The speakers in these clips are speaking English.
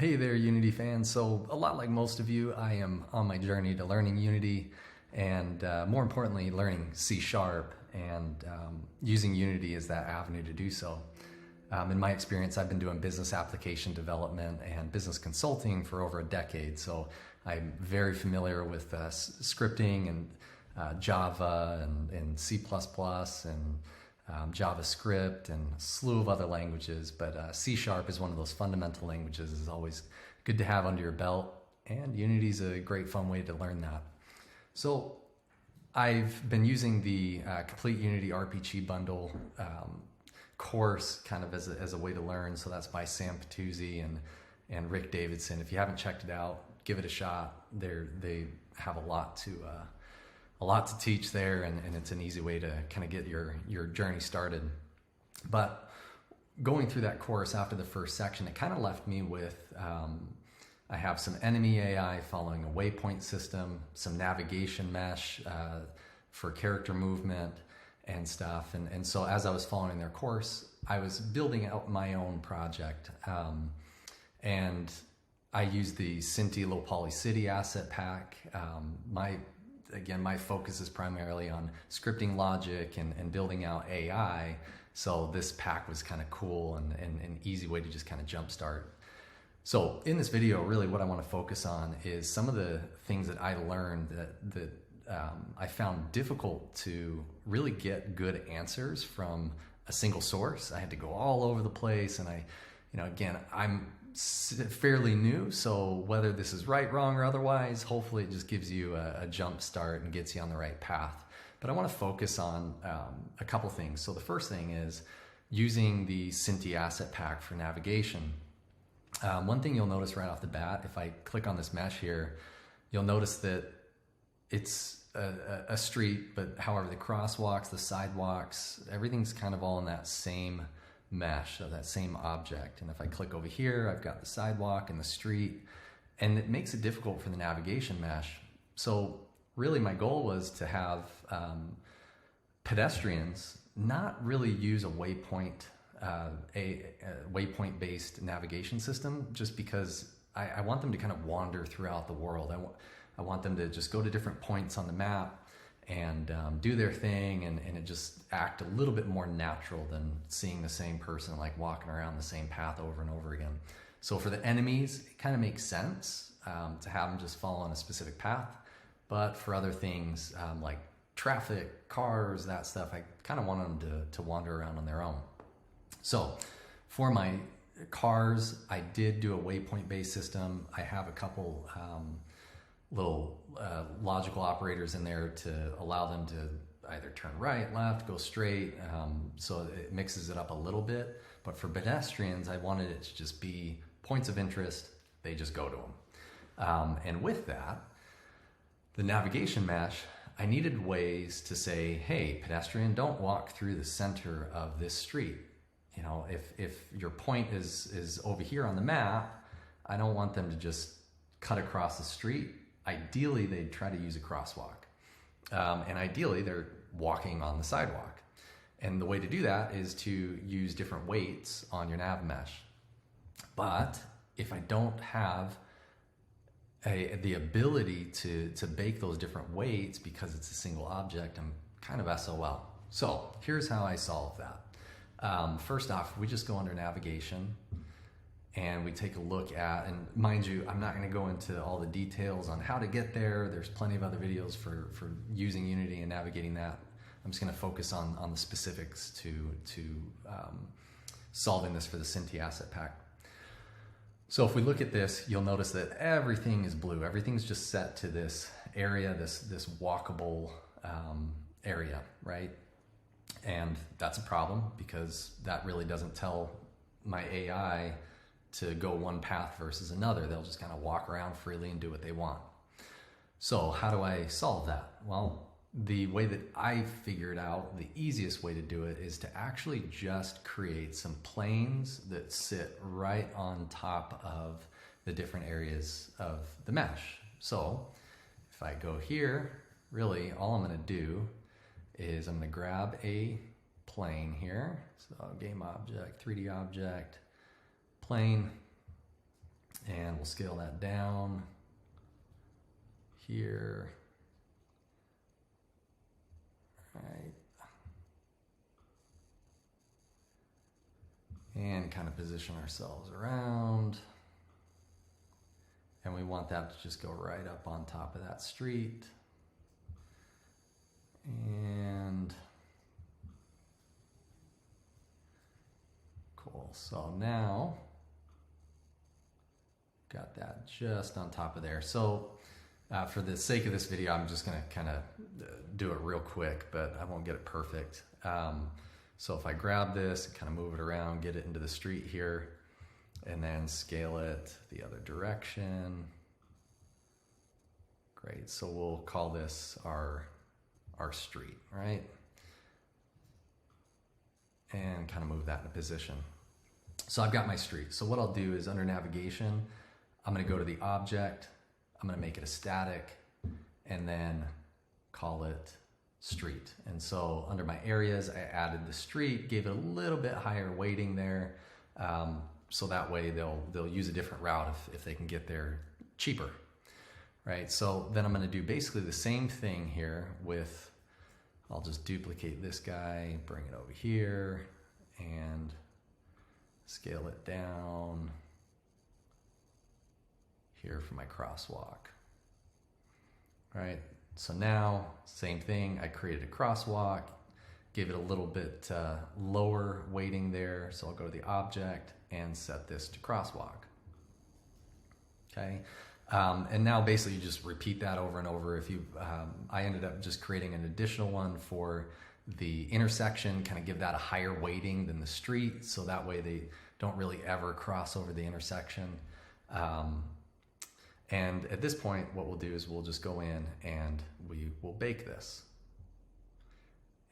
Hey there, Unity fans. So a lot like most of you, I am on my journey to learning Unity and more importantly, learning C# and using Unity as that avenue to do so. In my experience, I've been doing business application development and business consulting for over a decade. So I'm very familiar with scripting and Java and C++ and JavaScript and a slew of other languages, but C# is one of those fundamental languages. It's always good to have under your belt, and Unity's a great fun way to learn that. So I've been using the Complete Unity RPG Bundle course kind of as a way to learn. So that's by Sam Patuzzi and Rick Davidson. If you haven't checked it out, give it a shot. They have a lot to teach there, and it's an easy way to kind of get your journey started. But going through that course after the first section, it kind of left me with, I have some enemy AI following a waypoint system, some navigation mesh for character movement and stuff. And so as I was following their course, I was building out my own project. And I used the Synty low poly city asset pack. Again, my focus is primarily on scripting logic and building out AI. So this pack was kind of cool and an easy way to just kind of jumpstart. So in this video, really what I want to focus on is some of the things that I learned that I found difficult to really get good answers from a single source. I had to go all over the place, and again, I'm fairly new, so whether this is right, wrong, or otherwise, hopefully it just gives you a jump start and gets you on the right path. But I want to focus on a couple things. So the first thing is using the Synty asset pack for navigation. One thing you'll notice right off the bat, if I click on this mesh here, you'll notice that it's a street, but however the crosswalks, the sidewalks, everything's kind of all in that same mesh, of that same object. And if I click over here, I've got the sidewalk and the street, and it makes it difficult for the navigation mesh. So really my goal was to have pedestrians not really use a waypoint based navigation system, just because I want them to kind of wander throughout the world. I want them to just go to different points on the map and do their thing, and it just act a little bit more natural than seeing the same person like walking around the same path over and over again. So for the enemies, it kind of makes sense to have them just follow on a specific path, but for other things like traffic, cars, that stuff, I kind of want them to wander around on their own. So for my cars, I did do a waypoint based system. I have a couple little logical operators in there to allow them to either turn right, left, go straight, so it mixes it up a little bit. But for pedestrians, I wanted it to just be points of interest, they just go to them. And with that, the navigation mesh, I needed ways to say, hey, pedestrian, don't walk through the center of this street. You know, if your point is over here on the map, I don't want them to just cut across the street. Ideally, they'd try to use a crosswalk. And ideally, they're walking on the sidewalk. And the way to do that is to use different weights on your nav mesh. But if I don't have the ability to bake those different weights because it's a single object, I'm kind of SOL. So here's how I solve that. First off, we just go under navigation, and we take a look at, and mind you, I'm not going to go into all the details on how to get there. There's plenty of other videos for using Unity and navigating that. I'm just going to focus on the specifics to solving this for the Synty asset pack. So if we look at this, you'll notice that everything is blue. Everything's just set to this area, this walkable area, right? And that's a problem, because that really doesn't tell my AI to go one path versus another. They'll just kind of walk around freely and do what they want. So how do I solve that? Well, the way that I figured out, the easiest way to do it is to actually just create some planes that sit right on top of the different areas of the mesh. So if I go here, really all I'm going to do is I'm going to grab a plane here. So game object, 3D object, plane, we'll scale that down here. Right. And kind of position ourselves around. And we want that to just go right up on top of that street. And cool. So now got that just on top of there. So for the sake of this video, I'm just gonna kind of do it real quick, but I won't get it perfect. So if I grab this and kind of move it around, get it into the street here, and then scale it the other direction. Great, so we'll call this our street, right? And kind of move that into position. So I've got my street. So what I'll do is under navigation, I'm gonna go to the object, I'm gonna make it a static, and then call it street. And so under my areas, I added the street, gave it a little bit higher weighting there. So that way they'll use a different route if they can get there cheaper, right? So then I'm gonna do basically the same thing here with, I'll just duplicate this guy, bring it over here, and scale it down here for my crosswalk, right? So now, same thing, I created a crosswalk, gave it a little bit lower weighting there, so I'll go to the object and set this to crosswalk, okay? And now basically you just repeat that over and over. If you, I ended up just creating an additional one for the intersection, kind of give that a higher weighting than the street, so that way they don't really ever cross over the intersection. And at this point, what we'll do is we'll just go in and we will bake this.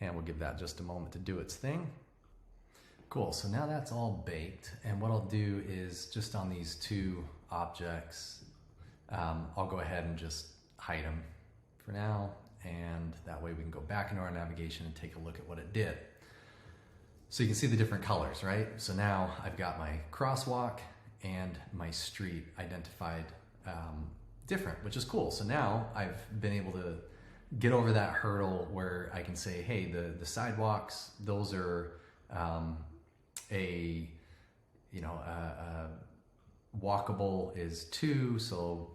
And we'll give that just a moment to do its thing. Cool, so now that's all baked. And what I'll do is just on these two objects, I'll go ahead and just hide them for now. And that way we can go back into our navigation and take a look at what it did. So you can see the different colors, right? So now I've got my crosswalk and my street identified different, which is cool. So now I've been able to get over that hurdle where I can say, hey, the sidewalks, those are walkable is 2, so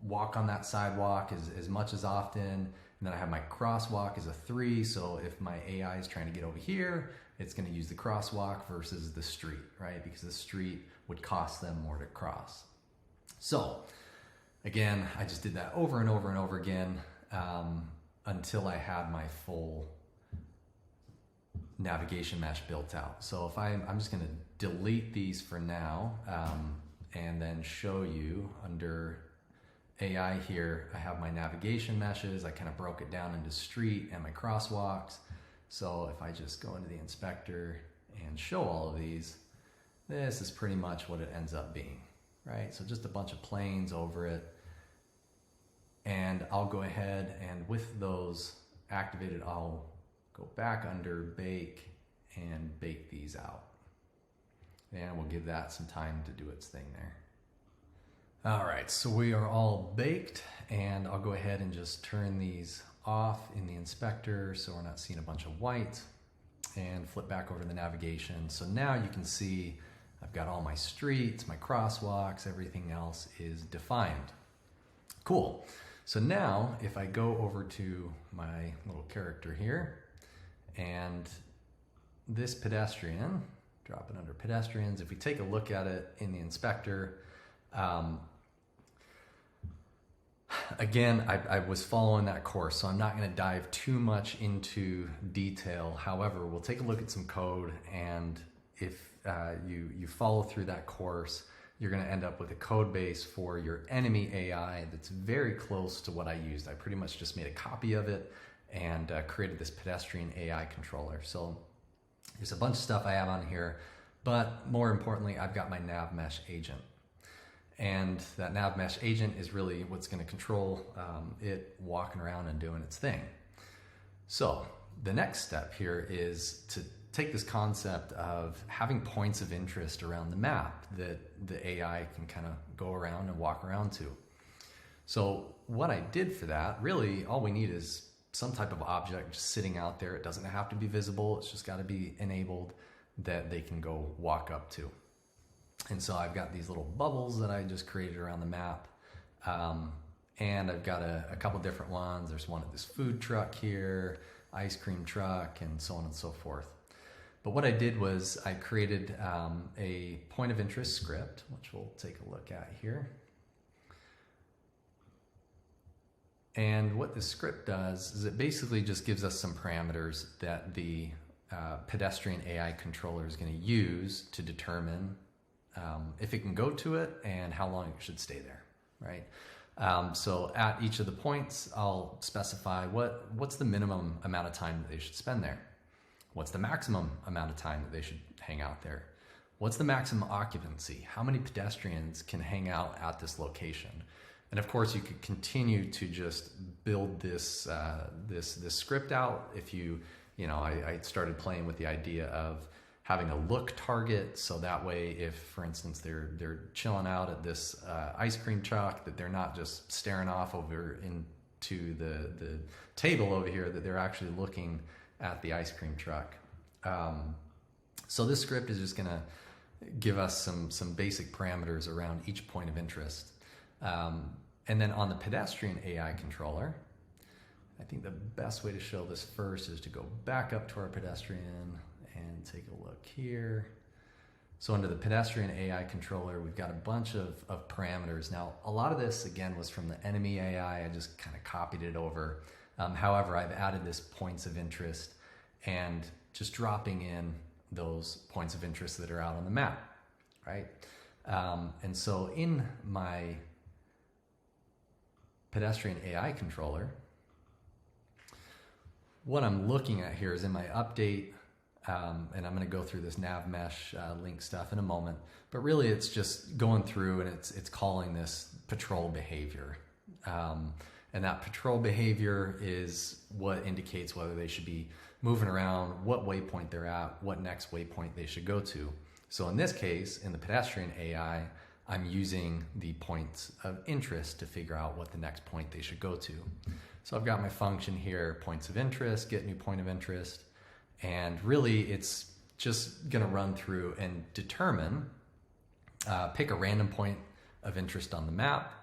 walk on that sidewalk as much as often. And then I have my crosswalk as a 3, so if my AI is trying to get over here, it's going to use the crosswalk versus the street, right? Because the street would cost them more to cross. So again, I just did that over and over and over again until I had my full navigation mesh built out. So if I'm just going to delete these for now and then show you under AI here, I have my navigation meshes. I kind of broke it down into street and my crosswalks. So if I just go into the inspector and show all of these, this is pretty much what it ends up being, right? So just a bunch of planes over it. And I'll go ahead and with those activated, I'll go back under bake and bake these out. And we'll give that some time to do its thing there. All right, so we are all baked, and I'll go ahead and just turn these off in the inspector so we're not seeing a bunch of white, and flip back over to the navigation. So now you can see I've got all my streets, my crosswalks, everything else is defined. Cool. So now if I go over to my little character here, and this pedestrian, drop it under pedestrians, if we take a look at it in the inspector, again, I was following that course, so I'm not going to dive too much into detail. However, we'll take a look at some code, and if you follow through that course, you're going to end up with a code base for your enemy AI that's very close to what I used. I pretty much just made a copy of it and created this pedestrian AI controller. So there's a bunch of stuff I have on here, but more importantly, I've got my NavMesh agent. And that NavMesh agent is really what's going to control it walking around and doing its thing. So the next step here is to take this concept of having points of interest around the map that the AI can kind of go around and walk around to. So what I did for that, really all we need is some type of object just sitting out there. It doesn't have to be visible. It's just got to be enabled that they can go walk up to. And so I've got these little bubbles that I just created around the map. And I've got a couple different ones. There's one at this food truck here, ice cream truck, and so on and so forth. But what I did was I created a point of interest script, which we'll take a look at here. And what this script does is it basically just gives us some parameters that the Pedestrian AI controller is going to use to determine if it can go to it and how long it should stay there, right? So at each of the points, I'll specify what's the minimum amount of time that they should spend there. What's the maximum amount of time that they should hang out there? What's the maximum occupancy? How many pedestrians can hang out at this location? And of course, you could continue to just build this this script out. If I started playing with the idea of having a look target, so that way, if for instance they're chilling out at this ice cream truck, that they're not just staring off over into the table over here, that they're actually looking at the ice cream truck. So this script is just going to give us some basic parameters around each point of interest. And then on the Pedestrian AI controller, I think the best way to show this first is to go back up to our pedestrian and take a look here. So under the Pedestrian AI controller, we've got a bunch of parameters. Now, a lot of this, again, was from the enemy AI. I just kind of copied it over. However, I've added this points of interest and just dropping in those points of interest that are out on the map, right? And so in my Pedestrian AI controller, what I'm looking at here is in my update, and I'm going to go through this NavMesh link stuff in a moment, but really it's just going through and it's calling this patrol behavior. And that patrol behavior is what indicates whether they should be moving around, what waypoint they're at, what next waypoint they should go to. So in this case, in the Pedestrian AI, I'm using the points of interest to figure out what the next point they should go to. So I've got my function here, points of interest, get new point of interest, and really it's just going to run through and determine, pick a random point of interest on the map,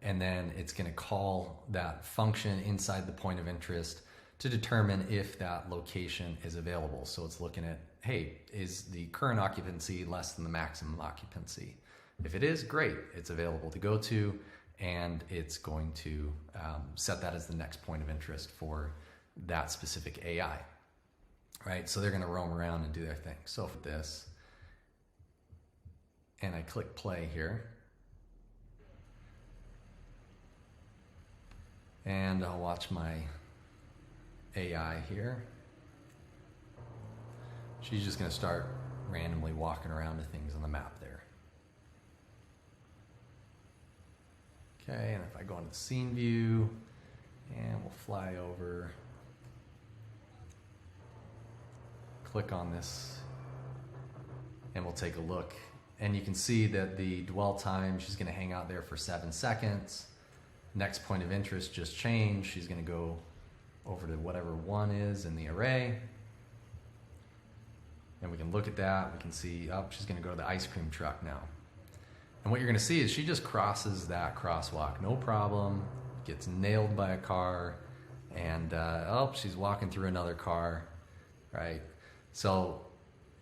and then it's going to call that function inside the point of interest to determine if that location is available. So it's looking at, hey, is the current occupancy less than the maximum occupancy? If it is, great, it's available to go to, and it's going to set that as the next point of interest for that specific AI, right? So they're going to roam around and do their thing. So for this, and I click play here, and I'll watch my AI here. She's just going to start randomly walking around to things on the map there. Okay, and if I go into the scene view, and we'll fly over, click on this, and we'll take a look. And you can see that the dwell time, she's gonna hang out there for 7 seconds. Next point of interest just changed. She's gonna go over to whatever one is in the array. And we can look at that, we can see, oh, she's gonna go to the ice cream truck now. And what you're gonna see is she just crosses that crosswalk, no problem, gets nailed by a car, and oh, she's walking through another car, right? So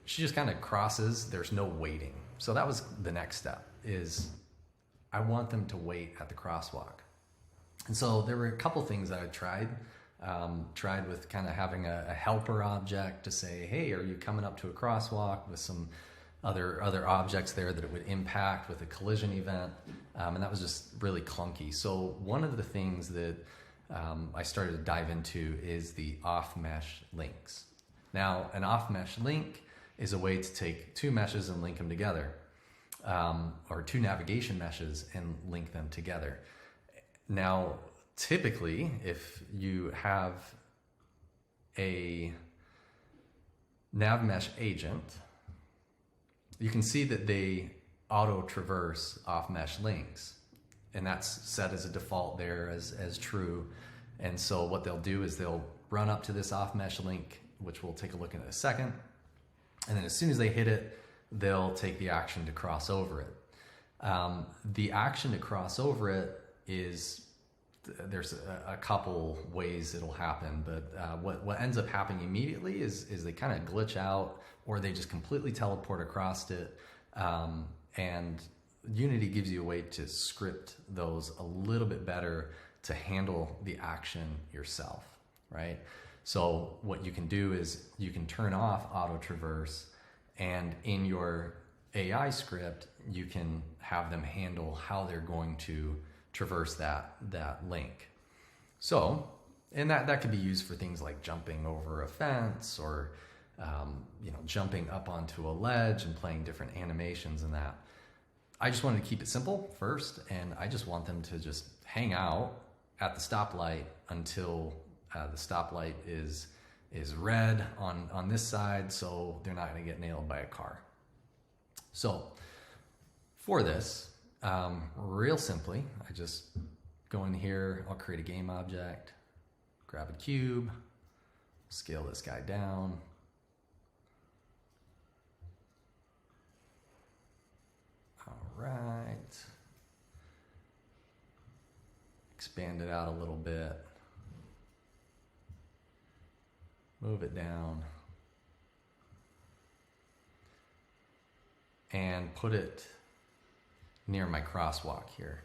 she just kind of crosses, there's no waiting. So that was the next step, is I want them to wait at the crosswalk. And so there were a couple things that I tried with kind of having a helper object to say, hey, are you coming up to a crosswalk, with some other objects there that it would impact with a collision event, and that was just really clunky. So one of the things that I started to dive into is the off-mesh links. Now, an off-mesh link is a way to take two meshes and link them together, or two navigation meshes and link them together. Now, typically, if you have a NavMesh agent, you can see that they auto traverse off mesh links, and that's set as a default there as true. And so what they'll do is they'll run up to this off mesh link, which we'll take a look at in a second. And then as soon as they hit it, they'll take the action to cross over it. The action to cross over it is, there's a couple ways it'll happen, but what ends up happening immediately is they kind of glitch out, or they just completely teleport across it. And Unity gives you a way to script those a little bit better to handle the action yourself, right? So what you can do is you can turn off auto traverse, and in your AI script, you can have them handle how they're going to traverse that link. So, and that could be used for things like jumping over a fence, or jumping up onto a ledge and playing different animations and that. I just wanted to keep it simple first, and I just want them to just hang out at the stoplight until the stoplight is red on this side, so they're not going to get nailed by a car. So for this, real simply, I just go in here, I'll create a game object, grab a cube, scale this guy down. All right. Expand it out a little bit. Move it down. And put it near my crosswalk here.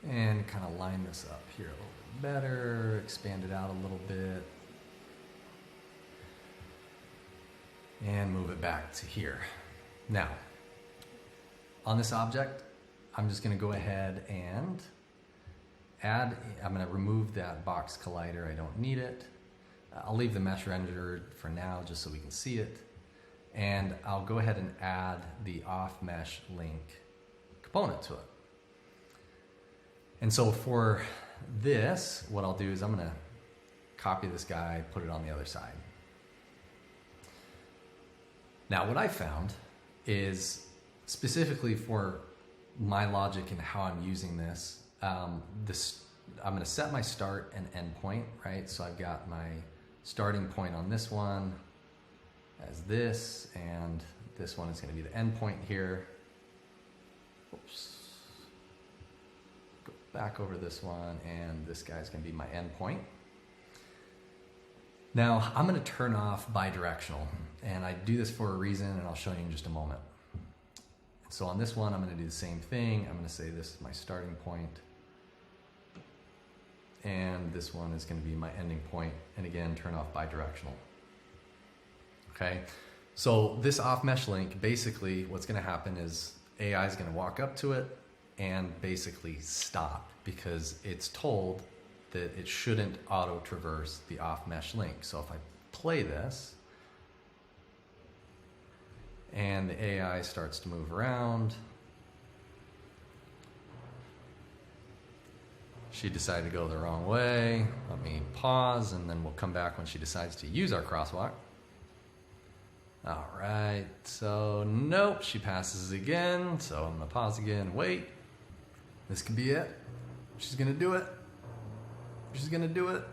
And kind of line this up here a little bit better, expand it out a little bit. And move it back to here. Now, on this object, I'm just going to go ahead and I'm going to remove that box collider. I don't need it. I'll leave the mesh rendered for now just so we can see it. And I'll go ahead and add the off mesh link component to it. And so for this, what I'll do is I'm going to copy this guy, put it on the other side. Now what I found is, specifically for my logic and how I'm using this, I'm going to set my start and end point, right? So I've got my starting point on this one as this, and this one is going to be the end point here. Oops. Go back over this one, and this guy's going to be my end point. Now I'm going to turn off bidirectional, and I do this for a reason, and I'll show you in just a moment. So on this one, I'm going to do the same thing. I'm going to say this is my starting point, and this one is going to be my ending point, and again, turn off bidirectional. Okay, so this off mesh link, basically what's going to happen is AI is going to walk up to it and basically stop, because it's told that it shouldn't auto traverse the off mesh link. So if I play this and the AI starts to move around, she decided to go the wrong way. Let me pause, and then we'll come back when she decides to use our crosswalk. All right, so nope, she passes again. So I'm gonna pause again, wait. This could be it. She's gonna do it. She's gonna do it.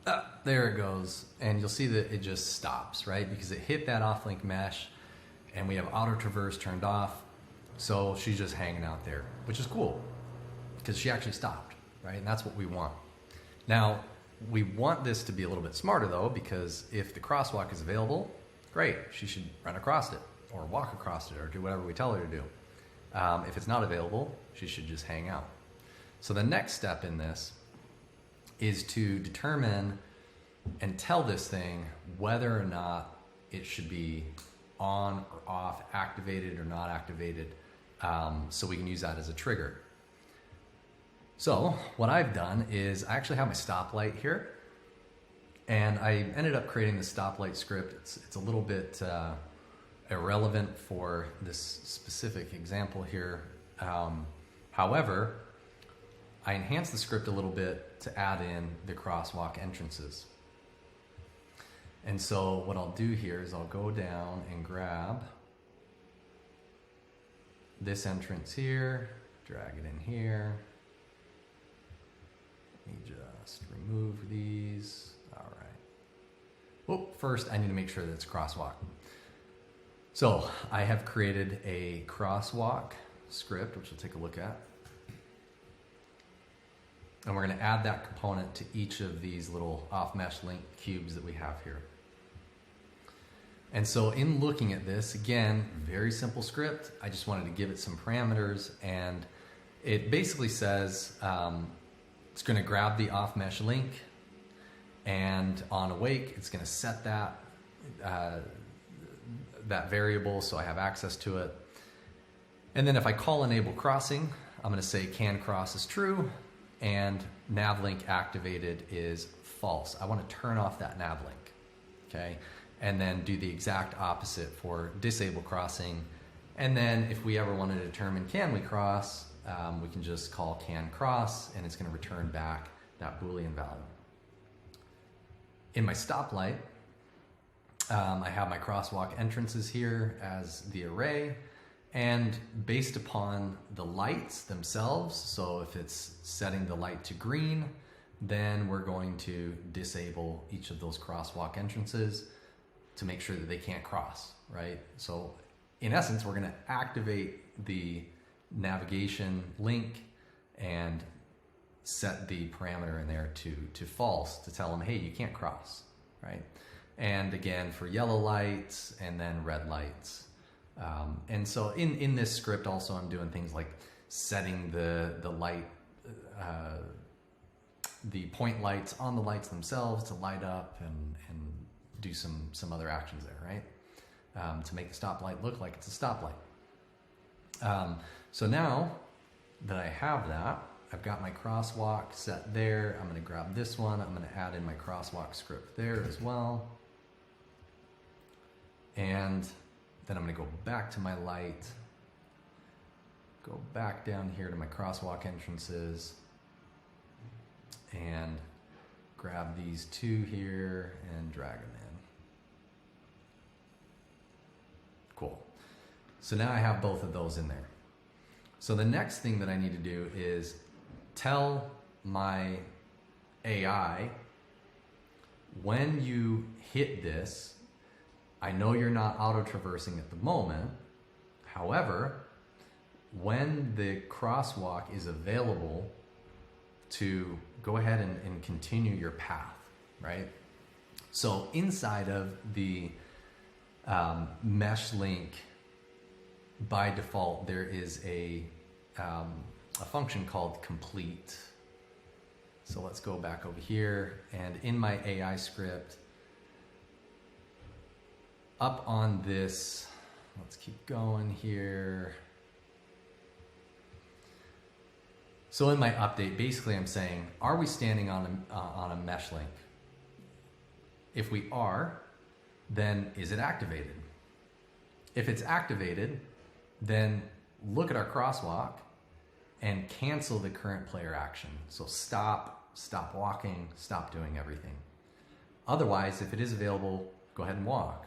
Ah, there it goes. And you'll see that it just stops, right? Because it hit that off-link mesh, and we have auto traverse turned off. So she's just hanging out there, which is cool, because she actually stopped, right? And that's what we want. Now, we want this to be a little bit smarter though, because if the crosswalk is available, great, she should run across it, or walk across it, or do whatever we tell her to do. If it's not available, she should just hang out. So the next step in this is to determine and tell this thing whether or not it should be on or off, activated or not activated, so we can use that as a trigger. So what I've done is I actually have my stoplight here, and I ended up creating the stoplight script. It's a little bit irrelevant for this specific example here. However, I enhanced the script a little bit to add in the crosswalk entrances. And so what I'll do here is I'll go down and grab this entrance here, drag it in here. Let me just remove these. All right. Oh, first I need to make sure that it's a crosswalk. So I have created a crosswalk script, which we'll take a look at. And we're going to add that component to each of these little off-mesh link cubes that we have here. And so in looking at this, again, very simple script. I just wanted to give it some parameters, and it basically says it's going to grab the off-mesh link, and on awake, it's going to set that that variable so I have access to it. And then if I call enable crossing, I'm going to say can cross is true, and nav link activated is false. I want to turn off that nav link, okay? And then do the exact opposite for disable crossing. And then if we ever want to determine can we cross, we can just call can cross, and it's going to return back that Boolean value. In my stoplight, I have my crosswalk entrances here as the array, and based upon the lights themselves, so if it's setting the light to green, then we're going to disable each of those crosswalk entrances to make sure that they can't cross, right? So in essence, we're going to activate the navigation link and set the parameter in there to false to tell them, hey, you can't cross, right? And again, for yellow lights and then red lights. And so in this script also, I'm doing things like setting the light, the point lights on the lights themselves to light up and do some other actions there, right? To make the stoplight look like it's a stoplight. So now that I have that, I've got my crosswalk set there. I'm going to grab this one. I'm going to add in my crosswalk script there as well. And then I'm going to go back to my light, go back down here to my crosswalk entrances, and grab these two here and drag them in. Cool. So now I have both of those in there. So the next thing that I need to do is tell my AI, when you hit this, I know you're not auto-traversing at the moment. However, when the crosswalk is available, to go ahead and continue your path, right? So inside of the mesh link, by default, there is a function called complete. So let's go back over here, and in my AI script, up on this, let's keep going here. So in my update, basically I'm saying, are we standing on a mesh link? If we are, then is it activated? If it's activated, then look at our crosswalk and cancel the current player action. So stop walking, stop doing everything. Otherwise, if it is available, go ahead and walk.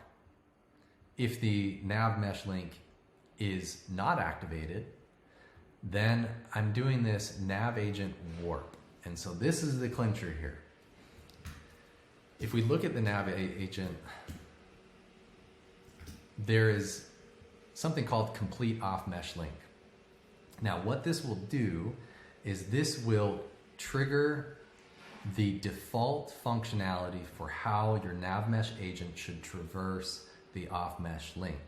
If the NavMesh link is not activated, then I'm doing this nav agent warp. And so this is the clincher here. If we look at the nav agent, there is something called complete off mesh link. Now what this will do is this will trigger the default functionality for how your NavMesh agent should traverse the off mesh link.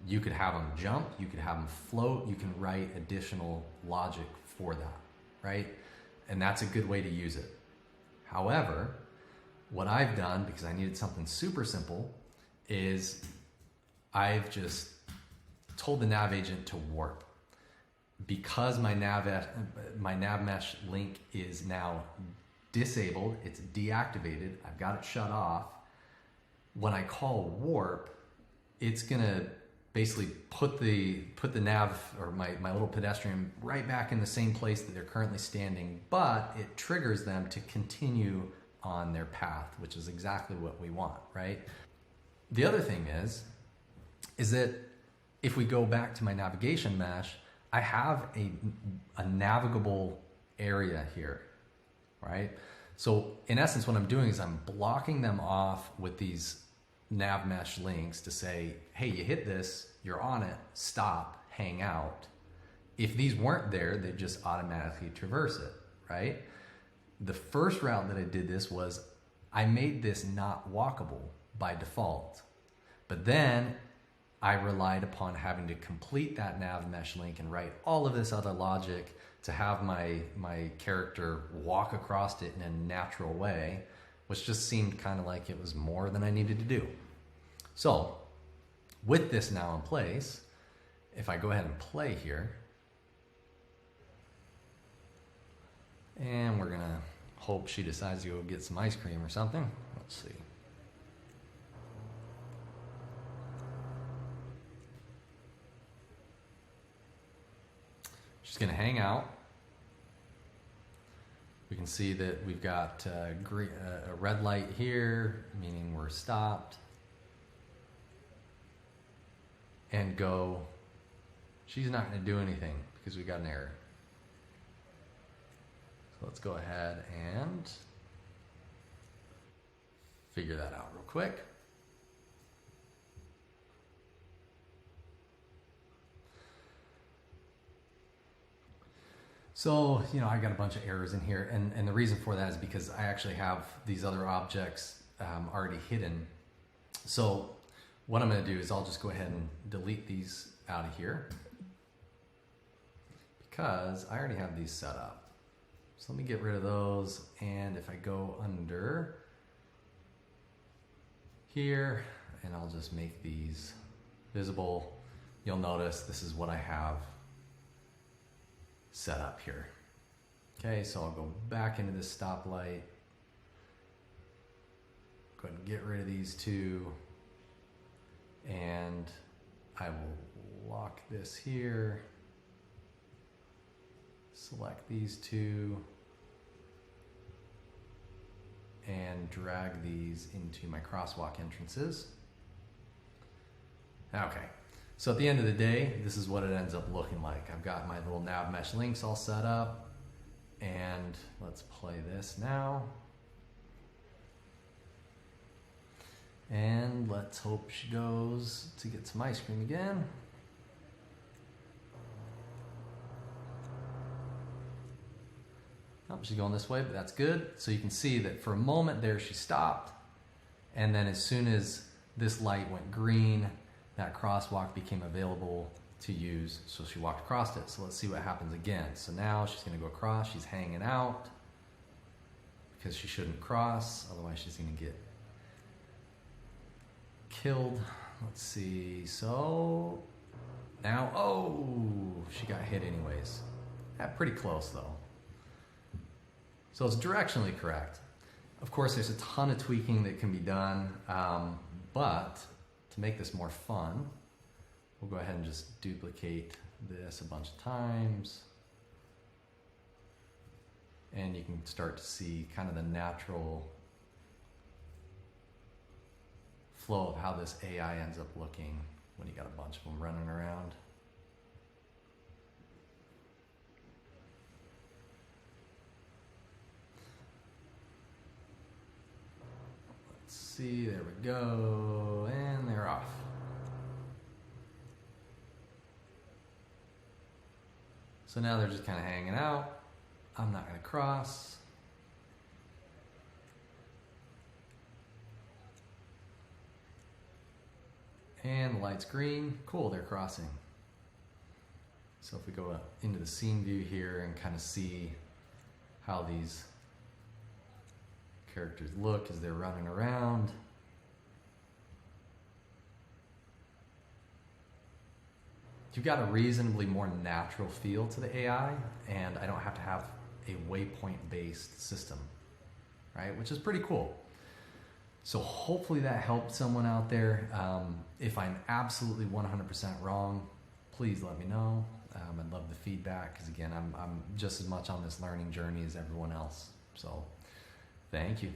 You could have them jump, you could have them float, you can write additional logic for that, right? And that's a good way to use it. However, what I've done, because I needed something super simple, is I've just told the nav agent to warp. Because my NavMesh link is now disabled, it's deactivated, I've got it shut off. When I call warp, it's gonna basically put the nav, or my little pedestrian, right back in the same place that they're currently standing, but it triggers them to continue on their path, which is exactly what we want, right? The other thing is that if we go back to my navigation mesh, I have a navigable area here, right? So in essence, what I'm doing is I'm blocking them off with these NavMesh links to say, hey, you hit this, you're on it, stop, hang out. If these weren't there, they'd just automatically traverse it, right? The first route that I did this was I made this not walkable by default. But then I relied upon having to complete that NavMesh link and write all of this other logic to have my character walk across it in a natural way, which just seemed kind of like it was more than I needed to do. So with this now in place, if I go ahead and play here, and we're gonna hope she decides to go get some ice cream or something. Let's see. She's gonna hang out. We can see that we've got a red light here, meaning we're stopped. And go. She's not gonna do anything because we got an error. So let's go ahead and figure that out real quick. So, I got a bunch of errors in here, and the reason for that is because I actually have these other objects already hidden. So what I'm going to do is I'll just go ahead and delete these out of here because I already have these set up. So let me get rid of those, and if I go under here, and I'll just make these visible, you'll notice this is what I have set up here. Okay, so I'll go back into this stoplight, go ahead and get rid of these two, and I will lock this here, select these two, and drag these into my crosswalk entrances. Okay, so at the end of the day, this is what it ends up looking like. I've got my little NavMesh links all set up, and let's play this now. And let's hope she goes to get some ice cream again. Oh, she's going this way, but that's good. So you can see that for a moment there she stopped, and then as soon as this light went green, that crosswalk became available to use, so she walked across it. So let's see what happens again. So now she's going to go across, she's hanging out because she shouldn't cross, otherwise she's going to get killed. Let's see, so now, oh, she got hit anyways. Pretty close though. So it's directionally correct. Of course, there's a ton of tweaking that can be done, but to make this more fun, we'll go ahead and just duplicate this a bunch of times. And you can start to see kind of the natural flow of how this AI ends up looking when you got a bunch of them running around. See, there we go, and they're off. So now they're just kind of hanging out. I'm not going to cross. And the light's green. Cool, they're crossing. So if we go into the scene view here and kind of see how these characters look as they're running around. You've got a reasonably more natural feel to the AI, and I don't have to have a waypoint-based system, right? Which is pretty cool. So hopefully that helped someone out there. If I'm absolutely 100% wrong, please let me know. I'd love the feedback, because again, I'm just as much on this learning journey as everyone else. So thank you.